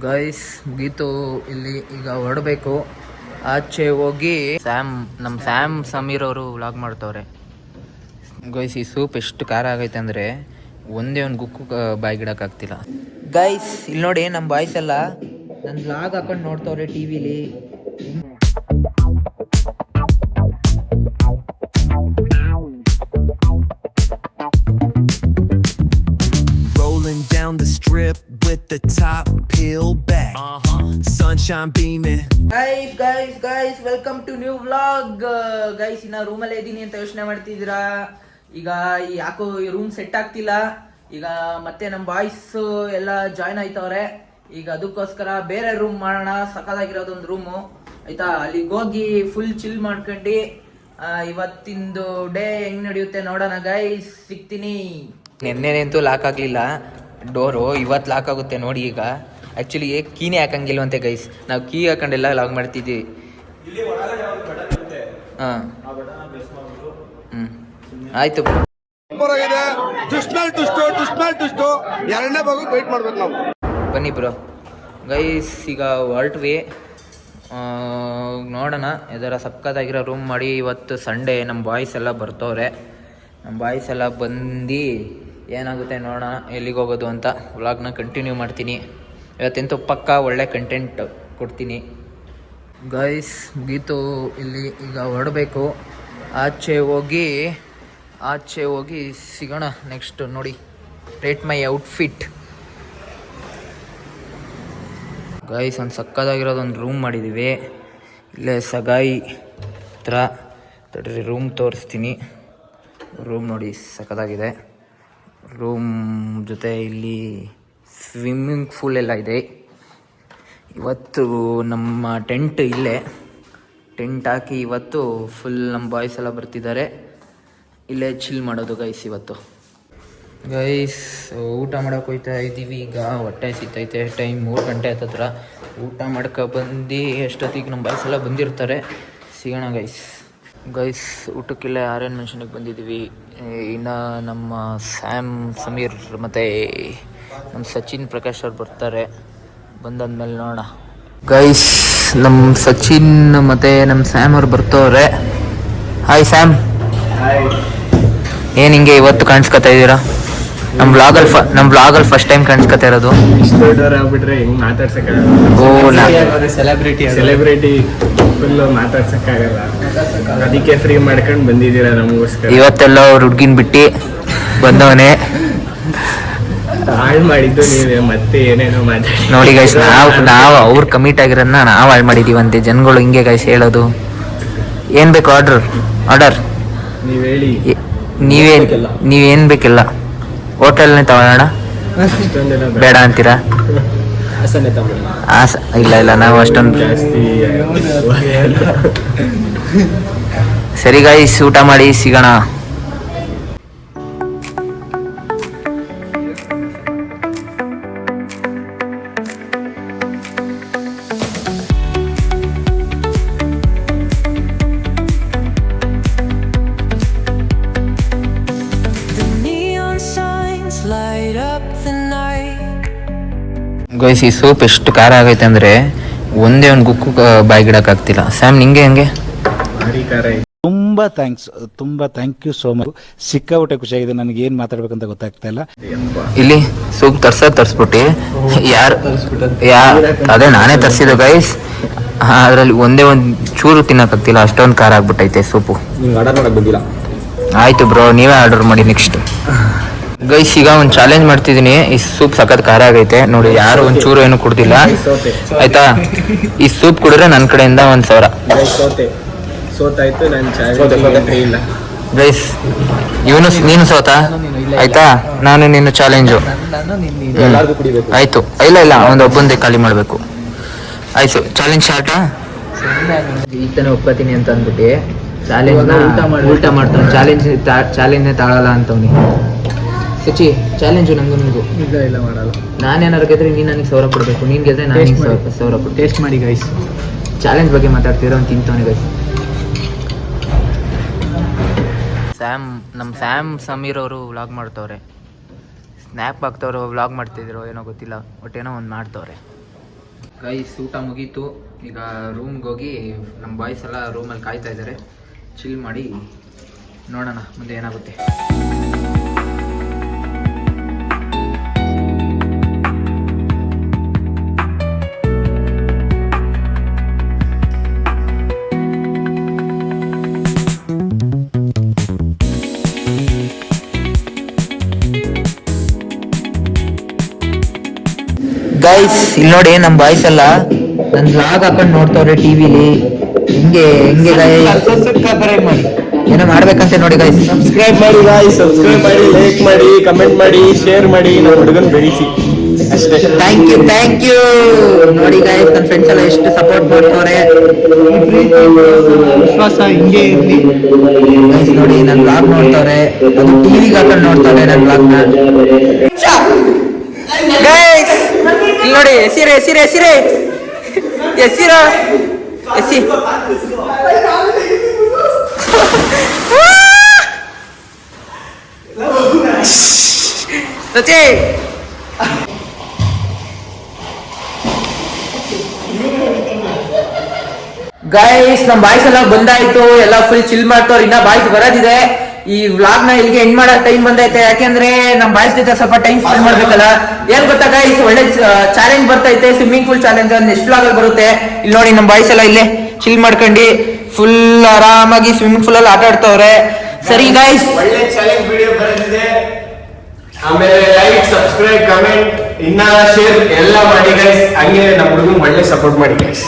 Guys ಮುಗೀತು. ಇಲ್ಲಿ ಈಗ ಹೊರಡಬೇಕು. ಆಚೆ ಹೋಗಿ ನಮ್ಮ ಸ್ಯಾಮ್ ಸಮೀರ್ ಅವರು ವ್ಲಾಗ್ ಮಾಡ್ತವ್ರೆ. ಗೈಸ್ ಈ ಸೂಪ್ ಎಷ್ಟು ಖಾರ ಆಗೈತೆ ಅಂದರೆ ಒಂದೇ ಒಂದು ಗುಕ್ಕು ಬಾಯಿಗಿಡಕ್ಕಾಗ್ತಿಲ್ಲ. ಗೈಸ್ ಇಲ್ಲಿ ನೋಡಿ ನಮ್ಮ ಬಾಯ್ಸ್ ಎಲ್ಲ ನನ್ನ ವ್ಲಾಗ್ ಹಾಕೊಂಡು ನೋಡ್ತವ್ರೆ ಟಿವಿಲಿ. Down the strip with the top peeled back. Sunshine beaming. Guys, welcome to new vlog. Guys, ಇನ್ನ ರೂಮಲ್ಲೇ ಇದ್ದೀನಿ ಅಂತ ಯೋಚನೆ ಮಾಡ್ತಿದ್ದೀರಾ. ಈಗ ಯಾಕೋ ಈ ರೂಮ್ ಸೆಟ್ ಆಗ್ತಿಲ್ಲ. ಈಗ ಮತ್ತೆ ನಮ್ಮ ಬಾಯ್ಸ್ ಎಲ್ಲ ಜಾಯ್ನ್ ಆಯ್ತವ್ರೆ. ಈಗ ಅದಕ್ಕೋಸ್ಕರ ಬೇರೆ ರೂಮ್ ಮಾಡೋಣ. ಸಕ್ಕದಾಗಿರೋದೊಂದು ರೂಮು ಆಯ್ತಾ. ಅಲ್ಲಿಗೆ ಹೋಗಿ ಫುಲ್ ಚಿಲ್ ಮಾಡ್ಕೊಂಡು ಇವತ್ತಿಂದು ಡೇ ಹೆಂಗ್ ನಡೆಯುತ್ತೆ ನೋಡೋಣ. ಗೈಸ್ ಸಿಗ್ತೀನಿ. ನೆನ್ನೆನಂತೂ ಲಾಕ್ ಆಗಲಿಲ್ಲ ಡೋರು, ಇವತ್ತು ಲಾಕ್ ಆಗುತ್ತೆ ನೋಡಿ. ಈಗ ಆ್ಯಕ್ಚುಲಿ ಕೀನೇ ಹಾಕಂಗಿಲ್ವಂತೆ ಗೈಸ್. ನಾವು ಕೀ ಹಾಕೊಂಡೆಲ್ಲ ಲಾಕ್ ಮಾಡ್ತಿದ್ವಿ. ಹಾಂ ಆಯಿತು. ಬನ್ನಿ ಬ್ರೋ. ಗೈಸ್ ಈಗ ಹೊರಟ್ವಿ. ನೋಡೋಣ ಯಾವ್ದಾರ ಸಕ್ಕತ್ತಾಗಿರೋ ರೂಮ್ ಮಾಡಿ. ಇವತ್ತು ಸಂಡೇ, ನಮ್ಮ ಬಾಯ್ಸ್ ಎಲ್ಲ ಬರ್ತವ್ರೆ. ನಮ್ಮ ಬಾಯ್ಸ್ ಎಲ್ಲ ಬಂದು ಏನಾಗುತ್ತೆ ನೋಡೋಣ ಎಲ್ಲಿಗೆ ಹೋಗೋದು ಅಂತ. ವ್ಲಾಗ್ನ ಕಂಟಿನ್ಯೂ ಮಾಡ್ತೀನಿ. ಇವತ್ತೆಂತೂ ಪಕ್ಕ ಒಳ್ಳೆ ಕಂಟೆಂಟ್ ಕೊಡ್ತೀನಿ. ಗೈಸ್ ಮುಗೀತು. ಇಲ್ಲಿ ಈಗ ಹೊರಡಬೇಕು. ಆಚೆ ಹೋಗಿ ಸಿಗೋಣ ನೆಕ್ಸ್ಟ್. ನೋಡಿ ರೇಟ್ ಮೈ ಔಟ್ಫಿಟ್. ಗೈಸ್ ಒಂದು ಸಕ್ಕದಾಗಿರೋದೊಂದು ರೂಮ್ ಮಾಡಿದ್ದೀವಿ ಇಲ್ಲೇ ಸಗಾಯಿ ಹತ್ರ. ತಡ್ರಿ ರೂಮ್ ತೋರಿಸ್ತೀನಿ. ರೂಮ್ ನೋಡಿ ಸಕ್ಕತ್ತಾಗಿದೆ. ರೂಮ್ ಜೊತೆ ಇಲ್ಲಿ ಸ್ವಿಮ್ಮಿಂಗ್ ಪೂಲ್ ಎಲ್ಲ ಇದೆ. ಇವತ್ತು ನಮ್ಮ ಟೆಂಟ್ ಇಲ್ಲೇ ಟೆಂಟ್ ಹಾಕಿ ಇವತ್ತು ಫುಲ್ ನಮ್ಮ ಬಾಯ್ಸ್ ಎಲ್ಲ ಬರ್ತಿದ್ದಾರೆ. ಇಲ್ಲೇ ಚಿಲ್ ಮಾಡೋದು ಗೈಸ್ ಇವತ್ತು. ಗೈಸ್ ಊಟ ಮಾಡೋಕೆ ಹೋಗ್ತಾ ಇದ್ದೀವಿ. ಈಗ ಹೊಟ್ಟೆ ಸಿಗ್ತೈತೆ. ಟೈಮ್ 3 ಗಂಟೆ ಹತ್ತತ್ರ. ಊಟ ಮಾಡ್ಕೊಬಂದು ಎಷ್ಟೊತ್ತಿಗೆ ನಮ್ಮ ಬಾಯ್ಸ್ ಎಲ್ಲ ಬಂದಿರ್ತಾರೆ. ಸಿಗೋಣ ಗೈಸ್ ಊಟಕ್ಕಿಲ್ಲ ಆರ್ಯನ್ ಮೆನ್ಷನ್ಗೆ ಬಂದಿದ್ದೀವಿ. ಇನ್ನು ನಮ್ಮ ಸ್ಯಾಮ್ ಸಮೀರ್ ಮತ್ತು ನಮ್ಮ ಸಚಿನ್ ಪ್ರಕಾಶ್ ಅವ್ರು ಬರ್ತಾರೆ. ಬಂದಾದ್ಮೇಲೆ ನೋಡೋಣ. ಗೈಸ್ ನಮ್ಮ ಸಚಿನ್ ಮತ್ತು ನಮ್ಮ ಸ್ಯಾಮ್ ಅವ್ರು ಬರ್ತವ್ರೆ. Hi Sam. ಏನು ಹಿಂಗೆ ಇವತ್ತು ಕಾಣಿಸ್ಕೊತಾ ಇದ್ದೀರಾ? ನಮ್ಮ ಬ್ಲಾಗಲ್ಲಿ ಫಸ್ಟ್ ಟೈಮ್ ಕಾಣಿಸ್ಕೊತಾ ಇರೋದು. ಆಗ್ಬಿಟ್ರೆ ಹೆಂಗ್ ಮಾತಾಡ್ಸಕ್ಕಾಗಲ್ಲ. Celebrity full ಮಾತಾಡ್ಸಕ್ಕಾಗಲ್ಲ. ಅದಕ್ಕೆ ಫ್ರೀ ಮಾಡ್ಕೊಂಡು ಬಂದಿದ್ದೀರಾ ನಮಗೋಸ್ಕರ. ಇವತ್ತೆಲ್ಲ ಅವ್ರ ಹುಡ್ಗಿನ್ ಬಿಟ್ಟು ಬಂದವನೇ. ಹಾಳು ಮಾಡಿದ್ದು ನೀವೇ, ಮತ್ತೆ ಏನೇನೋ ಮಾತಾಡಿ. ನೋಡಿ ಗೈಸ್, ನಾವು ಅವ್ರು ಕಮಿಟ್ ಆಗಿರೋದನ್ನ ನಾವು ಹಾಳು ಮಾಡಿದೀವಂತೆ. ಜನಗಳು ಹಿಂಗೆ ಗೈಸ್ ಹೇಳೋದು. ಏನ್ ಬೇಕು ಆರ್ಡರ್ ನೀವ್ ಹೇಳಿ. ನೀವೇನ್ ಬೇಕಿಲ್ಲ. ಹೋಟೆಲ್ನೇ ತಗೊಳ್ಳೋಣ ಬೇಡ ಅಂತೀರಾ? ಇಲ್ಲ ನಾವು ಅಷ್ಟೊಂದು ಸರಿ ಗೈಸ್, ಊಟ ಮಾಡಿ ಸಿಗೋಣ. ಗೈಸ್ ಈ ಸೂಪ್ ಎಷ್ಟು ಖಾರ ಆಗೈತೆ ಅಂದರೆ ಒಂದೇ ಒಂದು ಗುಕ್ಕು ಬಾಯಿಗಿಡಕ್ಕಾಗ್ತಿಲ್ಲ. ಸ್ಯಾಮ್ ನಿಂಗೆ ಹೆಂಗೆ? ತುಂಬಾ ಥ್ಯಾಂಕ್ ಯು ಸೋ ಮಚ್. ಸಿಕ್ಕಾಪಟ್ಟೆ ಖುಷಿಯಾಗಿದೆ. ನನಗೆ ಏನು ಮಾತಾಡ್ಬೇಕಂತ ಗೊತ್ತಾಗ್ತಾ ಇಲ್ಲ. ಇಲ್ಲಿ ಸೂಪ್ ತರ್ಸ್ಬಿಟ್ಟು ಅದೇ ನಾನೇ ತರಿಸಿದ್ದು ಗೈಸ್. ಅದರಲ್ಲಿ ಒಂದೇ ಒಂದು ಚೂರು ತಿನ್ನಕ್ಕಾಗ್ತಿಲ್ಲ, ಅಷ್ಟೊಂದು ಖಾರ ಆಗ್ಬಿಟ್ಟೈತೆ ಸೂಪು. ಆಯ್ತು ಬ್ರೋ, ನೀವೇ ಆರ್ಡರ್ ಮಾಡಿ ನೆಕ್ಸ್ಟ್. ಗೈಸ್ ಈಗ ಒಂದು ಚಾಲೆಂಜ್ ಮಾಡ್ತಿದ್ದೀನಿ. ಈ ಸೂಪ್ ಸಖತ್ ಖಾರ ಆಗೈತೆ ನೋಡಿ. ಯಾರು ಒಂದು ಚೂರು ಏನು ಕುಡ್ದಿಲ್ಲ ಆಯ್ತಾ. ಈ ಸೂಪ್ ಕುಡಿದ್ರೆ ನನ್ನ ಕಡೆಯಿಂದ 1,000. ಗೈಸ್ ನೀನು ಸೋತ ಆಯ್ತಾ. ನಾನು ನಿನ್ನ ಚಾಲೆಂಜು ಆಯ್ತು. ಇಲ್ಲ ಒಬ್ಬಂದೇ ಖಾಲಿ ಮಾಡಬೇಕು. ಆಯ್ತು ಚಾಲೆಂಜ್ ಸ್ಟಾರ್ಟಾ. ಈಗ ತಾನೇ ಒಪ್ಕೋತೀನಿ ಅಂತ ಅಂದ್ಬಿಟ್ಟು ಊಟ ಮಾಡ್ತಾನೆ. ಚಾಲೆಂಜ್ನೇ ತಾಳಲ್ಲ ಅಂತವ್ನಿ. ಸಚಿ ಚಾಲೆಂಜು ನಿನಗೂ ಇಲ್ಲ ಮಾಡಲ್ಲ. ನಾನೇನಾರು ಗೆದ್ರೆ ನೀನು ನನಗೆ 1,000 ಕೊಡಬೇಕು. ನೀನು ಗೆದ್ರೆ ನಾನು 1,000 ಕೊಡು. ಟೇಸ್ಟ್ ಮಾಡಿ ಗೈಸ್. ಚಾಲೆಂಜ್ ಬಗ್ಗೆ ಮಾತಾಡ್ತಿರೋ ಅಂತ ತಿಂತವನೇ ಗೈಸ್. ನಮ್ಮ ಸ್ಯಾಮ್ ಸಮೀರ್ ಅವರು ವ್ಲಾಗ್ ಮಾಡ್ತವ್ರೆ. ಸ್ನ್ಯಾಪ್ ಹಾಕ್ತವ್ರು, ವ್ಲಾಗ್ ಮಾಡ್ತಿದ್ರು ಏನೋ ಗೊತ್ತಿಲ್ಲ. ಒಟ್ಟೇನೋ ಒಂದು ಮಾಡ್ತವ್ರೆ. ಗೈಸ್ ಊಟ ಮುಗೀತು. ಈಗ ರೂಮ್ಗೆ ಹೋಗಿ ನಮ್ಮ ಬಾಯ್ಸ್ ಎಲ್ಲ ರೂಮಲ್ಲಿ ಕಾಯ್ತಾ ಇದ್ದಾರೆ. ಚಿಲ್ ಮಾಡಿ ನೋಡೋಣ ಮುಂದೆ ಏನಾಗುತ್ತೆ. ಗೈಸ್ ಇಲ್ಲಿ ನೋಡಿ ನಮ್ಮ ಬಾಯ್ಸ್ ಎಲ್ಲ ನನ್ನ ಬ್ಲಾಗ್ ಹಾಕೊಂಡು ನೋಡ್ತವ್ರೆ ಟಿವಿಲಿ. ಹೆಂಗೆ ಮಾಡಿ ಏನೋ ಮಾಡ್ಬೇಕಂತ ನೋಡಿ ಗೈಸ್. ಸಬ್ಸ್ಕ್ರೈಬ್ ಮಾಡಿ ಗಾಯ್ಸ್, ಸಬ್ಸ್ಕ್ರೈಬ್ ಮಾಡಿ, ಲೈಕ್ ಮಾಡಿ, ಕಮೆಂಟ್ ಮಾಡಿ, ಶೇರ್ ಮಾಡಿ, ನಮ್ಮ ಹುಡುಗನ್ ಬೆಳೆಸಿ ಅಷ್ಟೇ. ಥ್ಯಾಂಕ್ ಯು ನೋಡಿ ಗೈಸ್, ನನ್ನ ಫ್ರೆಂಡ್ಸ್ ಎಲ್ಲ ಎಷ್ಟು ಸಪೋರ್ಟ್ ಮಾಡ್ತವ್ರೆ. ವಿಶ್ವಾಸ ಹಿಂಗೆ ಇರಲಿ ಗೈಸ್ ನೋಡಿ ನನ್ನ ಬ್ಲಾಗ್ ನೋಡ್ತವ್ರೆ, ಅದು ಟಿವಿಗೆ ಹಾಕೊಂಡು ನೋಡ್ತವ್ರೆ ನನ್ನ ಬ್ಲಾಗ್ನ. ಗೈಸ್ ಇಲ್ಲಿ ನೋಡಿ ಎಸಿರೆ ಎಸಿ ಸಚಿ ಗೈಸ್ ನಮ್ಮ ಬಾಯ್ಸ್ ಎಲ್ಲ ಬಂದಾಯ್ತು, ಎಲ್ಲ ಫುಲ್ ಚಿಲ್ ಮಾಡ್ತವ್ರು. ಇನ್ನ ಬಾಯ್ಸ್ ಬರೋದಿದೆ. ಈ ವ್ಲಾಗ್ ನ ಇಲ್ಲಿಗೆ ಎಂಡ್ ಮಾಡೋ ಟೈಮ್ ಬಂದೈತೆ. ಯಾಕೆಂದ್ರೆ ನಮ್ಮ ಬಾಯ್ಸ್ ಜೊತೆ ಸ್ವಲ್ಪ ಟೈಮ್ ಸ್ಪೆಂಡ್ ಮಾಡ್ಬೇಕಲ್ಲ. ಏನ್ ಗೊತ್ತಾ ಗೈಸ್, ಒಳ್ಳೆ ಚಾಲೆಂಜ್ ಬರ್ತೈತೆ, swimming pool challenge. Next vlog ಅಲ್ಲಿ ಬರುತ್ತೆ. ಇಲ್ಲಿ ನೋಡಿ ನಮ್ಮ ಬಾಯ್ಸ್ ಎಲ್ಲ ಇಲ್ಲೇ ಚಿಲ್ ಮಾಡ್ಕೊಂಡು ಫುಲ್ ಆರಾಮಾಗಿ ಸ್ವಿಮ್ಮಿಂಗ್ ಪೂಲ್ ಅಲ್ಲಿ ಆಟ ಆಡ್ತವ್ರೆ. ಸರಿ ಗೈಸ್, ಒಳ್ಳೆ ಚಾಲೆಂಜ್ ವಿಡಿಯೋ ಬರೆದಿದೆ. ಆಮೇಲೆ ಲೈಕ್, ಸಬ್ಸ್ಕ್ರೈಬ್, ಕಮೆಂಟ್, ಇನ್ನ ಶೇರ್ ಎಲ್ಲ ಮಾಡಿ ಗೈಸ್. ಹಂಗೆ ನಮ್ಮ ಹುಡುಗನ್ ಒಳ್ಳೆ ಸಪೋರ್ಟ್ ಮಾಡಿ ಗೈಸ್.